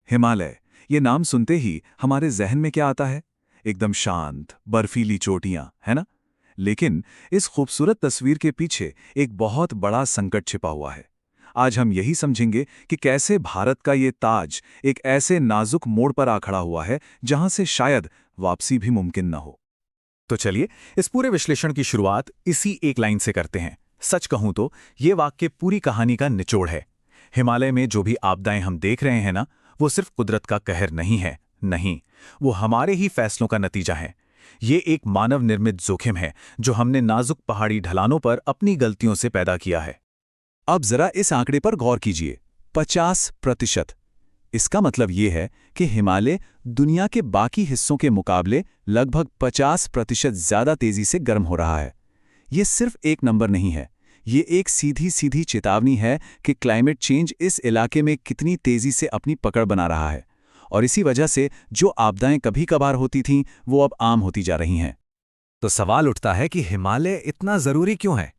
हिमालय, ये नाम सुनते ही हमारे जहन में क्या आता है? एकदम शांत, बर्फीली चोटियां, है ना? लेकिन इस खूबसूरत तस्वीर के पीछे एक बहुत बड़ा संकट छिपा हुआ है। आज हम यही समझेंगे कि कैसे भारत का ये ताज एक ऐसे नाजुक मोड़ पर आ खड़ा हुआ है जहां से शायद वापसी भी मुमकिन न हो। तो चलिए इस पूरे विश्लेषण की शुरुआत इसी एक लाइन से करते हैं। सच कहूं तो ये वाक्य पूरी कहानी का निचोड़ है। हिमालय में जो भी आपदाएं हम देख रहे हैं ना, वो सिर्फ कुदरत का कहर नहीं है। नहीं, वो हमारे ही फैसलों का नतीजा है। ये एक मानव निर्मित जोखिम है जो हमने नाजुक पहाड़ी ढलानों पर अपनी गलतियों से पैदा किया है। अब जरा इस आंकड़े पर गौर कीजिए, 50%। इसका मतलब ये है कि हिमालय दुनिया के बाकी हिस्सों के मुकाबले लगभग 50% ज्यादा तेजी से गर्म हो रहा है। ये सिर्फ एक नंबर नहीं है, ये एक सीधी सीधी चेतावनी है कि क्लाइमेट चेंज इस इलाके में कितनी तेजी से अपनी पकड़ बना रहा है, और इसी वजह से जो आपदाएं कभी कभार होती थीं वो अब आम होती जा रही हैं। तो सवाल उठता है कि हिमालय इतना जरूरी क्यों है?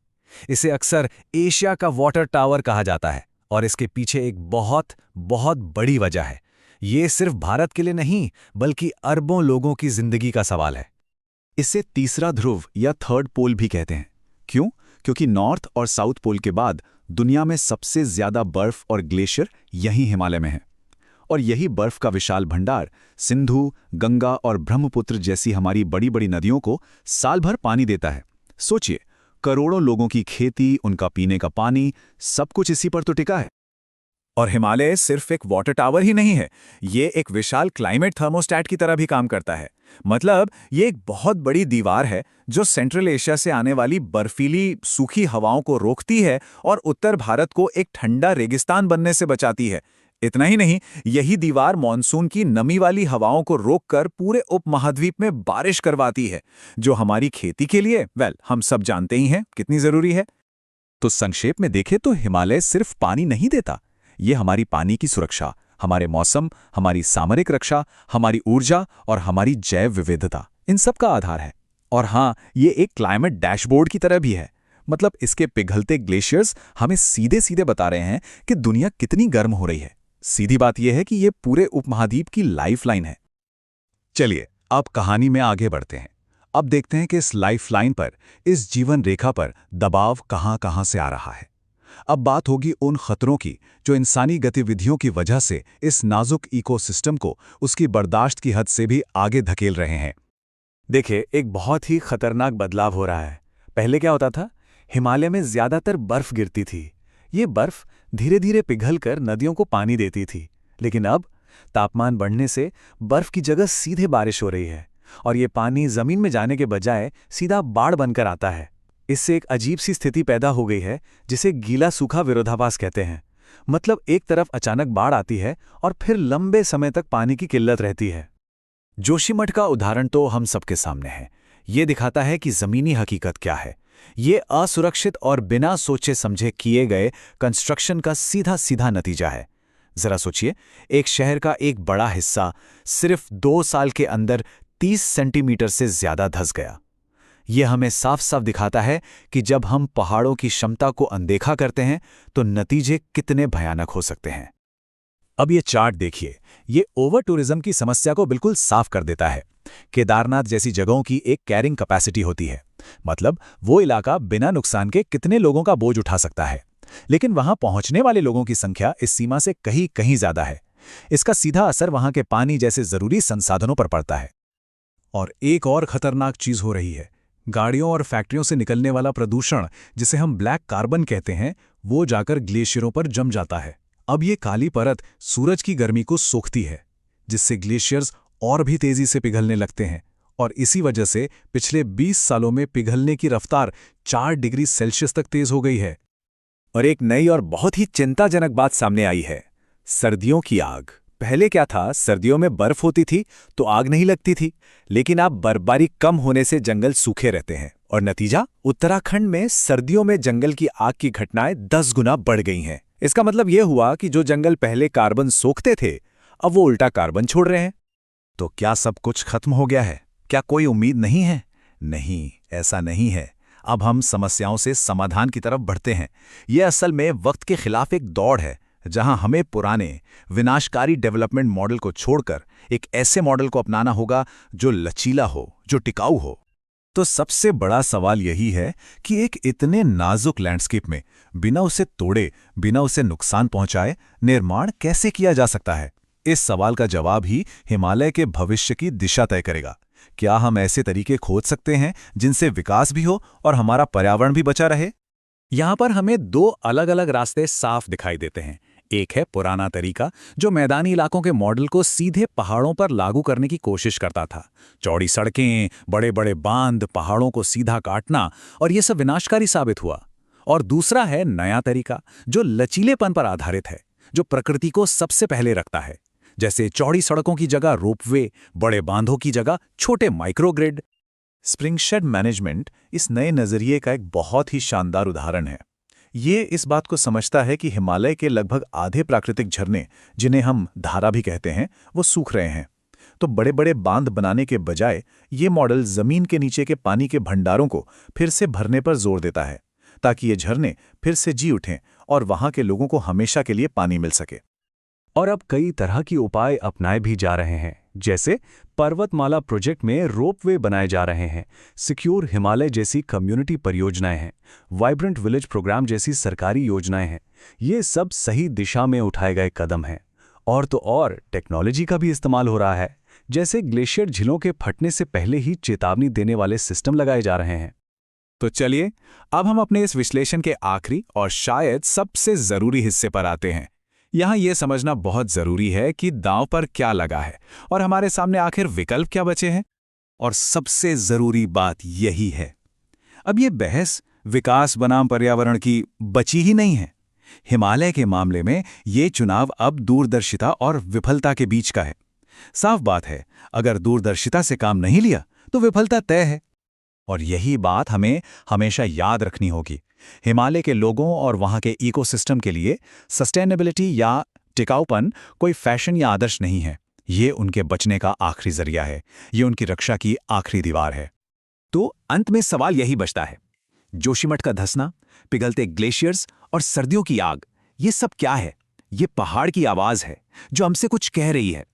इसे अक्सर एशिया का वाटर टावर कहा जाता है, और इसके पीछे एक बहुत बहुत बड़ी वजह है। ये सिर्फ भारत के लिए नहीं, बल्कि अरबों लोगों की जिंदगी का सवाल है। इसे तीसरा ध्रुव या थर्ड पोल भी कहते हैं। क्यों? क्योंकि नॉर्थ और साउथ पोल के बाद दुनिया में सबसे ज्यादा बर्फ और ग्लेशियर यहीं हिमालय में है। और यही बर्फ का विशाल भंडार सिंधु, गंगा और ब्रह्मपुत्र जैसी हमारी बड़ी बड़ी नदियों को साल भर पानी देता है। सोचिए, करोड़ों लोगों की खेती, उनका पीने का पानी, सब कुछ इसी पर तो टिका है। और हिमालय सिर्फ एक वाटर टावर ही नहीं है, ये एक विशाल क्लाइमेट थर्मोस्टैट की तरह भी काम करता है। मतलब ये एक बहुत बड़ी दीवार है जो सेंट्रल एशिया से आने वाली बर्फीली सूखी हवाओं को रोकती है और उत्तर भारत को एक ठंडा रेगिस्तान बनने से बचाती है। इतना ही नहीं, यही दीवार मॉनसून की नमी वाली हवाओं को रोककर पूरे उपमहाद्वीप में बारिश करवाती है, जो हमारी खेती के लिए हम सब जानते ही हैं कितनी जरूरी है। तो संक्षेप में देखें तो हिमालय सिर्फ पानी नहीं देता, ये हमारी पानी की सुरक्षा, हमारे मौसम, हमारी सामरिक रक्षा, हमारी ऊर्जा और हमारी जैव विविधता, इन सब का आधार है। और हाँ, ये एक क्लाइमेट डैशबोर्ड की तरह भी है। मतलब इसके पिघलते ग्लेशियर्स हमें सीधे सीधे बता रहे हैं कि दुनिया कितनी गर्म हो रही है। सीधी बात यह है कि ये पूरे उपमहाद्वीप की लाइफलाइन है। चलिए अब कहानी में आगे बढ़ते हैं। अब देखते हैं कि इस लाइफलाइन पर, इस जीवन रेखा पर दबाव कहां कहां से आ रहा है। अब बात होगी उन खतरों की जो इंसानी गतिविधियों की वजह से इस नाजुक इकोसिस्टम को उसकी बर्दाश्त की हद से भी आगे धकेल रहे हैं। देखिए, एक बहुत ही खतरनाक बदलाव हो रहा है। पहले क्या होता था? हिमालय में ज्यादातर बर्फ गिरती थी। ये बर्फ धीरे धीरे पिघलकर नदियों को पानी देती थी। लेकिन अब तापमान बढ़ने से बर्फ की जगह सीधे बारिश हो रही है, और ये पानी जमीन में जाने के बजाय सीधा बाढ़ बनकर आता है। इससे एक अजीब सी स्थिति पैदा हो गई है जिसे गीला सूखा विरोधाभास कहते हैं। मतलब एक तरफ अचानक बाढ़ आती है और फिर लंबे समय तक पानी की किल्लत रहती है। जोशीमठ का उदाहरण तो हम सबके सामने है। ये दिखाता है कि जमीनी हकीकत क्या है। ये असुरक्षित और बिना सोचे समझे किए गए कंस्ट्रक्शन का सीधा सीधा नतीजा है। जरा सोचिए, एक शहर का एक बड़ा हिस्सा सिर्फ 2 साल के अंदर 30 सेंटीमीटर से ज्यादा धंस गया। यह हमें साफ साफ दिखाता है कि जब हम पहाड़ों की क्षमता को अनदेखा करते हैं तो नतीजे कितने भयानक हो सकते हैं। अब ये चार्ट देखिए, ये ओवर टूरिज्म की समस्या को बिल्कुल साफ कर देता है। केदारनाथ जैसी जगहों की एक कैरिंग कैपेसिटी होती है, मतलब वो इलाका बिना नुकसान के कितने लोगों का बोझ उठा सकता है। लेकिन वहां पहुंचने वाले लोगों की संख्या इस सीमा से कहीं कहीं ज्यादा है। इसका सीधा असर वहां के पानी जैसे जरूरी संसाधनों पर पड़ता है। और एक और खतरनाक चीज हो रही है, गाड़ियों और फैक्ट्रियों से निकलने वाला प्रदूषण, जिसे हम ब्लैक कार्बन कहते हैं, वो जाकर ग्लेशियरों पर जम जाता है। अब ये काली परत सूरज की गर्मी को सोखती है, जिससे ग्लेशियर्स और भी तेजी से पिघलने लगते हैं, और इसी वजह से पिछले 20 सालों में पिघलने की रफ्तार 4 डिग्री सेल्सियस तक तेज हो गई है। और एक नई और बहुत ही चिंताजनक बात सामने आई है, सर्दियों की आग। पहले क्या था? सर्दियों में बर्फ होती थी तो आग नहीं लगती थी, लेकिन अब बर्फबारी कम होने से जंगल सूखे रहते हैं, और नतीजा, उत्तराखंड में सर्दियों में जंगल की आग की घटनाएं 10 गुना बढ़ गई हैं। इसका मतलब यह हुआ कि जो जंगल पहले कार्बन सोखते थे, अब वो उल्टा कार्बन छोड़ रहे हैं। तो क्या सब कुछ खत्म हो गया है? क्या कोई उम्मीद नहीं है? नहीं, ऐसा नहीं है। अब हम समस्याओं से समाधान की तरफ बढ़ते हैं। यह असल में वक्त के खिलाफ एक दौड़ है, जहां हमें पुराने विनाशकारी डेवलपमेंट मॉडल को छोड़कर एक ऐसे मॉडल को अपनाना होगा जो लचीला हो, जो टिकाऊ हो। तो सबसे बड़ा सवाल यही है कि एक इतने नाजुक लैंडस्केप में बिना उसे तोड़े, बिना उसे नुकसान पहुंचाए निर्माण कैसे किया जा सकता है? इस सवाल का जवाब ही हिमालय के भविष्य की दिशा तय करेगा। क्या हम ऐसे तरीके खोज सकते हैं जिनसे विकास भी हो और हमारा पर्यावरण भी बचा रहे? यहाँ पर हमें दो अलग अलग रास्ते साफ दिखाई देते हैं। एक है पुराना तरीका, जो मैदानी इलाकों के मॉडल को सीधे पहाड़ों पर लागू करने की कोशिश करता था। चौड़ी सड़कें, बड़े बड़े बांध, पहाड़ों को सीधा काटना, और ये सब विनाशकारी साबित हुआ। और दूसरा है नया तरीका, जो लचीलेपन पर आधारित है, जो प्रकृति को सबसे पहले रखता है, जैसे चौड़ी सड़कों की जगह रोपवे, बड़े बांधों की जगह छोटे माइक्रोग्रिड। स्प्रिंगशेड मैनेजमेंट इस नए नजरिए का एक बहुत ही शानदार उदाहरण है। ये इस बात को समझता है कि हिमालय के लगभग आधे प्राकृतिक झरने, जिन्हें हम धारा भी कहते हैं, वो सूख रहे हैं। तो बड़े बड़े बांध बनाने के बजाय ये मॉडल जमीन के नीचे के पानी के भंडारों को फिर से भरने पर जोर देता है, ताकि ये झरने फिर से जी उठें और वहां के लोगों को हमेशा के लिए पानी मिल सके। और अब कई तरह के उपाय अपनाए भी जा रहे हैं, जैसे पर्वतमाला प्रोजेक्ट में रोपवे बनाए जा रहे हैं, सिक्योर हिमालय जैसी कम्युनिटी परियोजनाएं हैं, वाइब्रेंट विलेज प्रोग्राम जैसी सरकारी योजनाएं हैं। ये सब सही दिशा में उठाए गए कदम हैं। और तो और टेक्नोलॉजी का भी इस्तेमाल हो रहा है, जैसे ग्लेशियर झीलों के फटने से पहले ही चेतावनी देने वाले सिस्टम लगाए जा रहे हैं। तो चलिए, अब हम अपने इस विश्लेषण के आखिरी और शायद सबसे जरूरी हिस्से पर आते हैं। यहाँ ये समझना बहुत जरूरी है कि दांव पर क्या लगा है और हमारे सामने आखिर विकल्प क्या बचे हैं। और सबसे जरूरी बात यही है, अब ये बहस विकास बनाम पर्यावरण की बची ही नहीं है। हिमालय के मामले में ये चुनाव अब दूरदर्शिता और विफलता के बीच का है। साफ बात है, अगर दूरदर्शिता से काम नहीं लिया तो विफलता तय है। और यही बात हमें हमेशा याद रखनी होगी। हिमालय के लोगों और वहां के इकोसिस्टम के लिए सस्टेनेबिलिटी या टिकाऊपन कोई फैशन या आदर्श नहीं है। ये उनके बचने का आखिरी जरिया है, ये उनकी रक्षा की आखिरी दीवार है। तो अंत में सवाल यही बचता है, जोशीमठ का धंसना, पिघलते ग्लेशियर्स और सर्दियों की आग, ये सब क्या है? ये पहाड़ की आवाज है जो हमसे कुछ कह रही है।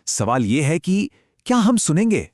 सवाल ये है कि क्या हम सुनेंगे?